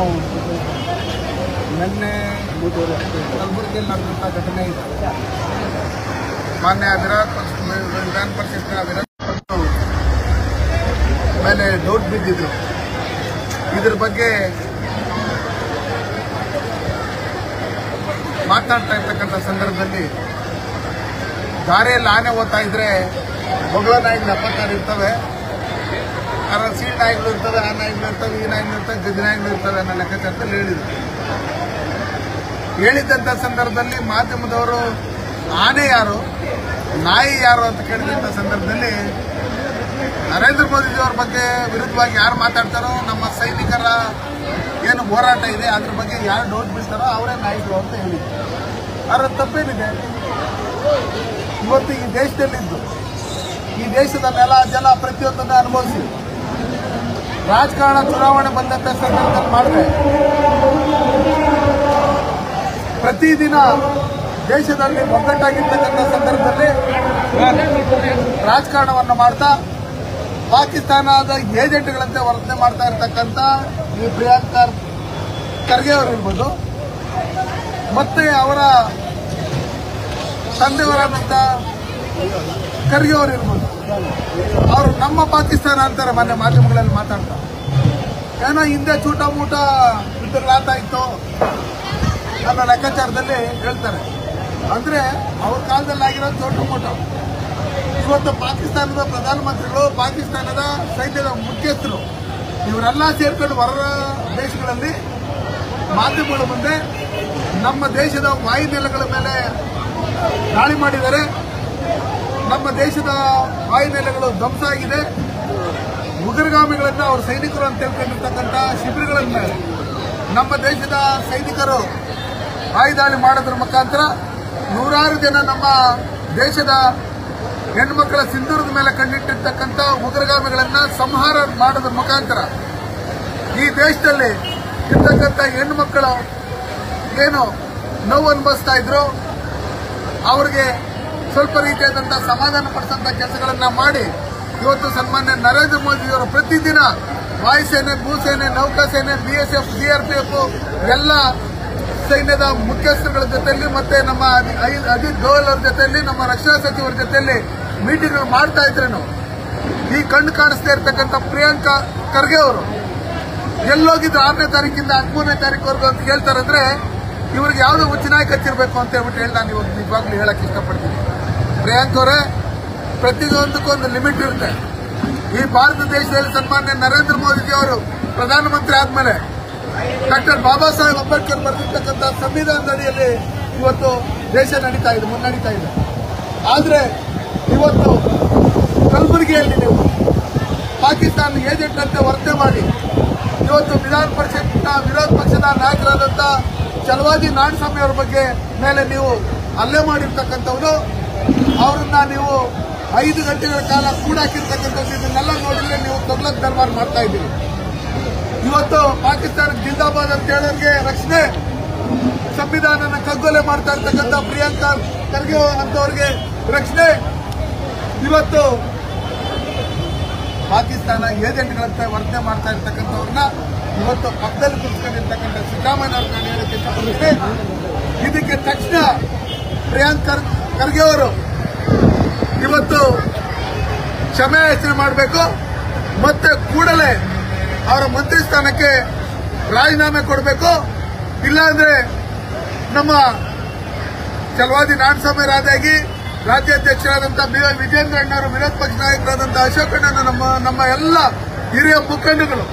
ನಾವು ನಿನ್ನೆ ಕಲಬುರಗಿಯಲ್ಲಿ ನಡೆದಂಥ ಘಟನೆ ಇದೆ. ಮಾನ್ಯ ವಿಧಾನ ಪರಿಷತ್ನ ವಿರೋಧ ಪಕ್ಷದವರು ಮೇಲೆ ಡೌಟ್ ಬಿದ್ದಿದ್ರು. ಇದ್ರ ಬಗ್ಗೆ ಮಾತನಾಡ್ತಾ ಇರ್ತಕ್ಕಂಥ ಸಂದರ್ಭದಲ್ಲಿ ದಾರಿಯಲ್ಲಿ ಆನೆ ಓದ್ತಾ ಇದ್ರೆ ಬೊಗಳ ನಾಯಿಗಳು 76 ಇರ್ತವೆ, ಸೀಟ್ ನಾಯಿಗಳು ಇರ್ತವೆ, ಆ ನಾಯಿಗಳು ಇರ್ತವೆ, ಈ ನಾಯಿಗಳು ಇರ್ತವೆ, ಗಜ ನಾಯಿಗಳು ಇರ್ತವೆ ಅನ್ನೋ ಲೆಕ್ಕಾಚಾರದಲ್ಲಿ ಹೇಳಿದ್ದಂಥ ಸಂದರ್ಭದಲ್ಲಿ ಮಾಧ್ಯಮದವರು ಆನೆ ಯಾರು ನಾಯಿ ಯಾರು ಅಂತ ಕೇಳಿದಂಥ ಸಂದರ್ಭದಲ್ಲಿ ನರೇಂದ್ರ ಮೋದಿಜಿಯವರ ಬಗ್ಗೆ ವಿರುದ್ಧವಾಗಿ ಯಾರು ಮಾತಾಡ್ತಾರೋ, ನಮ್ಮ ಸೈನಿಕರ ಏನು ಹೋರಾಟ ಇದೆ ಅದ್ರ ಬಗ್ಗೆ ಯಾರು ಡೌಟ್ ಬೀಳ್ತಾರೋ ಅವರೇ ನಾಯಿಗಳು ಅಂತ ಹೇಳಿದ್ರು. ಅದರ ತಪ್ಪೇನಿದೆ? ಇವತ್ತು ಈ ದೇಶದಲ್ಲಿದ್ದು ಈ ದೇಶದ ನೆಲ ಜಲ ಪ್ರತಿಯೊಂದನ್ನು ಅನುಭವಿಸಿ ರಾಜಕಾರಣ ಚುನಾವಣೆ ಬಂದಂತ ಸಂದರ್ಭದಲ್ಲಿ ಮಾಡಿದ್ರೆ ಪ್ರತಿದಿನ ದೇಶದಲ್ಲಿ ಒಗ್ಗಟ್ಟಾಗಿರ್ತಕ್ಕಂಥ ಸಂದರ್ಭದಲ್ಲಿ ರಾಜಕಾರಣವನ್ನು ಮಾಡ್ತಾ ಪಾಕಿಸ್ತಾನದ ಏಜೆಂಟ್ಗಳಂತೆ ವರ್ತನೆ ಮಾಡ್ತಾ ಇರ್ತಕ್ಕಂಥ ಈ ಪ್ರಿಯಾಂಕಾ ಖರ್ಗೆ ಅವರು ಇರ್ಬೋದು, ಮತ್ತೆ ಅವರ ತಂದೆಯವರಾದಂಥ ಖರ್ಗೆ ಅವರು ಇರ್ಬೋದು, ಅವರು ನಮ್ಮ ಪಾಕಿಸ್ತಾನ ಅಂತಾರೆ ಮೊನ್ನೆ ಮಾಧ್ಯಮಗಳಲ್ಲಿ ಮಾತಾಡ್ತಾ. ಏನೋ ಹಿಂದೆ ಚೂಟ ಮೂಟ ಇದ್ರಲಾಗ್ತಾ ಇತ್ತು ಅನ್ನೋ ಲೆಕ್ಕಾಚಾರದಲ್ಲಿ ಹೇಳ್ತಾರೆ. ಅಂದ್ರೆ ಅವ್ರ ಕಾಲದಲ್ಲಿ ಆಗಿರೋ ಚೋಟ ಮೂಟ ಇವತ್ತು ಪಾಕಿಸ್ತಾನದ ಪ್ರಧಾನಮಂತ್ರಿಗಳು, ಪಾಕಿಸ್ತಾನದ ಸೈನ್ಯದ ಮುಖ್ಯಸ್ಥರು ಇವರೆಲ್ಲ ಸೇರ್ಕೊಂಡು ಹೊರ ದೇಶಗಳಲ್ಲಿ ಮಾಧ್ಯಮಗಳ ಮುಂದೆ ನಮ್ಮ ದೇಶದ ವಾಯುನೆಲೆಗಳ ಮೇಲೆ ದಾಳಿ ಮಾಡಿದ್ದಾರೆ, ನಮ್ಮ ದೇಶದ ವಾಯುನೆಲೆಗಳು ಧ್ವಂಸ ಆಗಿದೆ, ಉಗ್ರಗಾಮಿಗಳನ್ನ ಅವ್ರ ಸೈನಿಕರು ಅಂತ ಹೇಳ್ಕೊಂಡಿರ್ತಕ್ಕಂಥ ಶಿಬಿರಗಳ ಮೇಲೆ ನಮ್ಮ ದೇಶದ ಸೈನಿಕರು ವಾಯುದಾಳಿ ಮಾಡೋದ್ರ ಮುಖಾಂತರ ನೂರಾರು ಜನ ನಮ್ಮ ದೇಶದ ಹೆಣ್ಮಕ್ಕಳ ಸಿಂಧೂರದ ಮೇಲೆ ಕಂಡಿಟ್ಟಿರ್ತಕ್ಕಂಥ ಉಗ್ರಗಾಮಿಗಳನ್ನ ಸಂಹಾರ ಮಾಡೋದ್ರ ಮುಖಾಂತರ ಈ ದೇಶದಲ್ಲಿ ಇರ್ತಕ್ಕಂಥ ಹೆಣ್ಣುಮಕ್ಕಳು ಏನು ನೋವು ಅನುಭವಿಸ್ತಾ ಇದ್ರು ಅವರಿಗೆ ಸ್ವಲ್ಪ ರೀತಿಯಾದಂತಹ ಸಮಾಧಾನ ಪಡಿಸಂತ ಕೆಲಸಗಳನ್ನ ಮಾಡಿ ಇವತ್ತು ಸನ್ಮಾನ್ಯ ನರೇಂದ್ರ ಮೋದಿಯವರು ಪ್ರತಿದಿನ ವಾಯುಸೇನೆ, ಭೂಸೇನೆ, ನೌಕಾಸೇನೆ, BSF, CRPF ಎಲ್ಲ ಸೈನ್ಯದ ಮುಖ್ಯಸ್ಥರುಗಳ ಜೊತೆಯಲ್ಲಿ ಮತ್ತೆ ನಮ್ಮ ಅಜಿತ್ ದೋವಲ್ ಅವರ ಜೊತೆಯಲ್ಲಿ ನಮ್ಮ ರಕ್ಷಣಾ ಸಚಿವರ ಜೊತೆಯಲ್ಲಿ ಮೀಟಿಂಗ್ ಮಾಡ್ತಾ ಇದ್ರೇನು ಈ ಕಣ್ಣು ಕಾಣಿಸ್ತಾ ಇರ್ತಕ್ಕಂಥ ಪ್ರಿಯಾಂಕಾ ಖರ್ಗೆ ಅವರು ಎಲ್ಲೋಗಿದ್ರು 6ನೇ ತಾರೀಕಿಂದ 13ನೇ ತಾರೀಕುವರೆಗೂ ಅಂತ ಹೇಳ್ತಾರಂದ್ರೆ ಇವ್ರಿಗೆ ಯಾವುದೋ ಹುಚ್ಚನಾಯಿ ಕಚ್ಚಿರ್ಬೇಕು ಅಂತ ಹೇಳ್ಬಿಟ್ಟು ಹೇಳಿ ನಾನು ಇವಾಗ ನಿಜವಾಗ್ಲೂ ಹೇಳಕ್ ಇಷ್ಟಪಡ್ತೀನಿ. ಪ್ರಿಯಾಂಕ್ ಅವರೇ, ಪ್ರತಿಯೊಂದಕ್ಕೊಂದು ಲಿಮಿಟ್ ಇರುತ್ತೆ. ಈ ಭಾರತ ದೇಶದಲ್ಲಿ ಸನ್ಮಾನ್ಯ ನರೇಂದ್ರ ಮೋದಿಜಿ ಅವರು ಪ್ರಧಾನಮಂತ್ರಿ ಆದ್ಮೇಲೆ ಡಾಕ್ಟರ್ ಬಾಬಾ ಸಾಹೇಬ್ ಅಂಬೇಡ್ಕರ್ ಬರೆದಿರ್ತಕ್ಕಂಥ ಸಂವಿಧಾನದ ಅಡಿಯಲ್ಲಿ ಇವತ್ತು ದೇಶ ಮುನ್ನಡೀತಾ ಇದೆ. ಆದ್ರೆ ಇವತ್ತು ಕಲಬುರಗಿಯಲ್ಲಿ ನೀವು ಪಾಕಿಸ್ತಾನ ಏಜೆಂಟ್ ಅಂತ ವರ್ತನೆ ಮಾಡಿ ಇವತ್ತು ವಿಧಾನ ಪರಿಷತ್ನ ವಿರೋಧ ಪಕ್ಷದ ನಾಯಕರಾದಂಥ ಚಲವಾದಿ ನಾರಾಯಣಸ್ವಾಮಿ ಅವರ ಬಗ್ಗೆ ಮೇಲೆ ನೀವು ಹಲ್ಲೆ ಮಾಡಿರ್ತಕ್ಕಂಥವ್ರು, ಅವರನ್ನ ನೀವು 5 ಗಂಟೆಗಳ ಕಾಲ ಕೂಡಾಕಿರ್ತಕ್ಕಂಥದ್ದು, ಇದನ್ನೆಲ್ಲ ನೋಡಿದ್ರೆ ನೀವು ತೊಗ್ಲಕ್ ದರ್ಬಾರ್ ಮಾಡ್ತಾ ಇದ್ದೀರಿ. ಇವತ್ತು ಪಾಕಿಸ್ತಾನಕ್ಕೆ ಜಿಂದಾಬಾದ್ ಅಂತ ಹೇಳೋರಿಗೆ ರಕ್ಷಣೆ, ಸಂವಿಧಾನನ ಕಗ್ಗೊಲೆ ಮಾಡ್ತಾ ಇರ್ತಕ್ಕಂಥ ಪ್ರಿಯಾಂಕಾ ಖರ್ಗೆ ಅಂತವ್ರಿಗೆ ರಕ್ಷಣೆ, ಇವತ್ತು ಪಾಕಿಸ್ತಾನ ಏಜೆಂಟ್ಗಳಂತೆ ವರ್ತನೆ ಮಾಡ್ತಾ ಇರ್ತಕ್ಕಂಥವ್ರನ್ನ ಇವತ್ತು ಪಕ್ಕದಲ್ಲಿ ಕುಳಿತುಕೊಂಡಿರ್ತಕ್ಕಂಥ ಸಿದ್ದರಾಮಯ್ಯ ಅವ್ರನ್ನ ಹೇಳಕ್ಕೆ ಇಷ್ಟಪಡ್ತೀನಿ. ಇದಕ್ಕೆ ತಕ್ಷಣ ಪ್ರಿಯಾಂಕಾ ಖರ್ಗೆ ಅವರು ಇವತ್ತು ಕ್ಷಮೆ ಯಾಚನೆ ಮಾಡಬೇಕು, ಮತ್ತೆ ಕೂಡಲೇ ಅವರ ಮಂತ್ರಿ ಸ್ಥಾನಕ್ಕೆ ರಾಜೀನಾಮೆ ಕೊಡಬೇಕು. ಇಲ್ಲಾಂದ್ರೆ ನಮ್ಮ ಚಲವಾದಿ ನಾರಾಯಣಸ್ವಾಮಿ ರಾಜಾಗಿ ರಾಜ್ಯಾಧ್ಯಕ್ಷರಾದಂಥ ವಿಜೇಂದ್ರ ಅಣ್ಣವರು, ವಿರೋಧ ಪಕ್ಷ ನಾಯಕರಾದಂಥ ಅಶೋಕ್ ಅಣ್ಣ, ನಮ್ಮ ಎಲ್ಲ ಹಿರಿಯ ಮುಖಂಡಗಳು,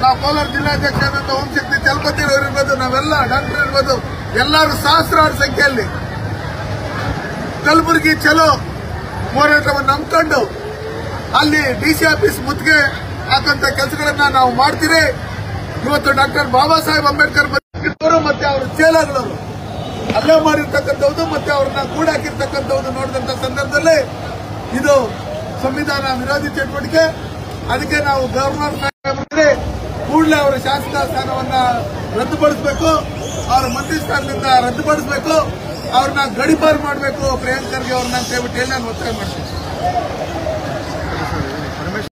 ನಾವು ಕೋಲಾರ ಜಿಲ್ಲಾಧ್ಯಕ್ಷರಾದಂಥ ಓಂಶಕ್ತಿ ಚಲಪತಿ ಅವರು ಇರ್ಬೋದು, ನಾವೆಲ್ಲ ಡಾಕ್ಟರ್ ಇರ್ಬೋದು, ಎಲ್ಲರೂ ಸಹಸ್ರಾರು ಸಂಖ್ಯೆಯಲ್ಲಿ ಕಲಬುರಗಿ ಚಲೋ ಹೋರಾಟವನ್ನು ನಂಬಿಕೊಂಡು ಅಲ್ಲಿ DC ಆಫೀಸ್ ಮುತ್ತಿಗೆ ಹಾಕಂತ ಕೆಲಸಗಳನ್ನ ನಾವು ಮಾಡ್ತೀರಿ. ಇವತ್ತು ಡಾಕ್ಟರ್ ಬಾಬಾ ಸಾಹೇಬ್ ಅಂಬೇಡ್ಕರ್ ಮತ್ತೆ ಅವರ ಚೇಲಾಗಳವರು ಹಲ್ಲೆ ಮಾಡಿರ್ತಕ್ಕಂಥದ್ದು ಮತ್ತೆ ಅವ್ರನ್ನ ಕೂಡಾಕಿರ್ತಕ್ಕಂಥದ್ದು ನೋಡಿದಂತ ಸಂದರ್ಭದಲ್ಲಿ ಇದು ಸಂವಿಧಾನ ವಿರೋಧಿ ಚಟುವಟಿಕೆ. ಅದಕ್ಕೆ ನಾವು ಗವರ್ನರ್ ಸಾಹೇಬರಿಗೆ ಕೂಡಲೇ ಅವರ ಶಾಸಕ ಸ್ಥಾನವನ್ನ ರದ್ದುಪಡಿಸಬೇಕು, ಅವರ ಮಂತ್ರಿ ಸ್ಥಾನದಿಂದ ರದ್ದುಪಡಿಸಬೇಕು, ಅವ್ರನ್ನ ಗಡಿಪಾರು ಮಾಡಬೇಕು ಪ್ರಿಯಾಂಕಾ ಖರ್ಗೆ ಅವ್ರನ್ನ ಅಂತ ಹೇಳ್ಬಿಟ್ಟು ಹೇಳಿ ನಾನು ಒತ್ತಾಯ ಮಾಡ್ತೀನಿ.